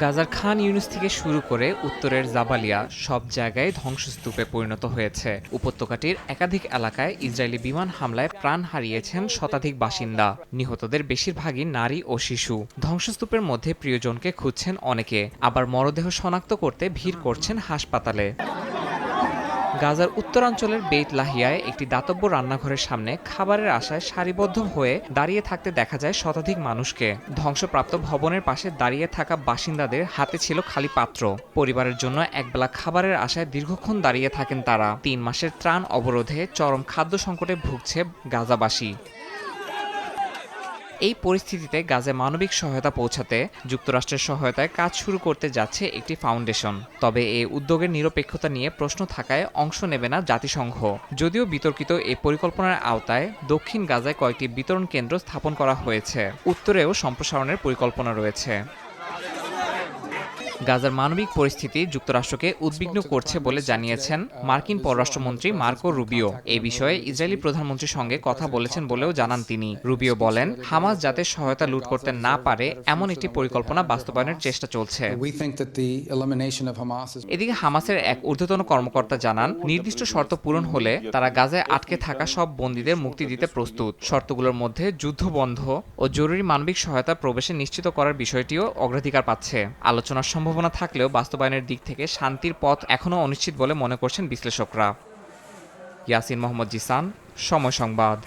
গাজার খান ইউনুস থেকে শুরু করে উত্তরের জাবালিয়া সব জায়গায় ধ্বংসস্তূপে পরিণত হয়েছে। উপত্যকাটির একাধিক এলাকায় ইসরায়েলি বিমান হামলায় প্রাণ হারিয়েছেন শতাধিক বাসিন্দা। নিহতদের বেশিরভাগই নারী ও শিশু। ধ্বংসস্তূপের মধ্যে প্রিয়জনকে খুঁজছেন অনেকে, আবার মরদেহ শনাক্ত করতে ভিড় করছেন হাসপাতালে। গাজার উত্তরাঞ্চলের বেইত লাহিয়ায় একটি দাতব্য রান্নাঘরের সামনে খাবারের আশায় সারিবদ্ধ হয়ে দাঁড়িয়ে থাকতে দেখা যায় শতাধিক মানুষকে। ধ্বংসপ্রাপ্ত ভবনের পাশে দাঁড়িয়ে থাকা বাসিন্দাদের হাতে ছিল খালি পাত্র। পরিবারের জন্য একবেলা খাবারের আশায় দীর্ঘক্ষণ দাঁড়িয়ে থাকেন তারা। ৩ মাসের ত্রাণ অবরোধে চরম খাদ্য সংকটে ভুগছে গাজাবাসী। এই পরিস্থিতিতে গাজায় মানবিক সহায়তা পৌঁছাতে যুক্তরাষ্ট্রের সহায়তায় কাজ শুরু করতে যাচ্ছে একটি ফাউন্ডেশন। তবে এই উদ্যোগের নিরপেক্ষতা নিয়ে প্রশ্ন থাকায় অংশ নেবে না জাতিসংঘ। যদিও বিতর্কিত এই পরিকল্পনার আওতায় দক্ষিণ গাজায় কয়েকটি বিতরণ কেন্দ্র স্থাপন করা হয়েছে। উত্তরেও সম্প্রসারণের পরিকল্পনা রয়েছে। গাজার মানবিক পরিস্থিতি যুক্তরাষ্ট্রকে উদ্বিগ্ন করছে বলে জানিয়েছেন মার্কিন পররাষ্ট্রমন্ত্রী মার্কো রুবিও। এ বিষয়ে ইসরায়েলি প্রধানমন্ত্রীর সঙ্গে কথা বলেছেন বলেও জানান তিনি। রুবিও বলেন, হামাস যাতে সহায়তা লুট করতে না পারে এমন একটি পরিকল্পনা বাস্তবায়নের চেষ্টা চলছে। এদিকে হামাসের এক ঊর্ধ্বতন কর্মকর্তা জানান, নির্দিষ্ট শর্ত পূরণ হলে তারা গাজায় আটকে থাকা সব বন্দীদের মুক্তি দিতে প্রস্তুত। শর্তগুলোর মধ্যে যুদ্ধ বন্ধ ও জরুরি মানবিক সহায়তা প্রবেশে নিশ্চিত করার বিষয়টিও অগ্রাধিকার পাচ্ছে। আলোচনার সম্ভাবনা থাকলেও বাস্তবায়নের দিক থেকে শান্তির পথ এখনও অনিশ্চিত বলে মনে করছেন বিশ্লেষকরা। ইয়াসিন মোহাম্মদ জিসান, সময় সংবাদ।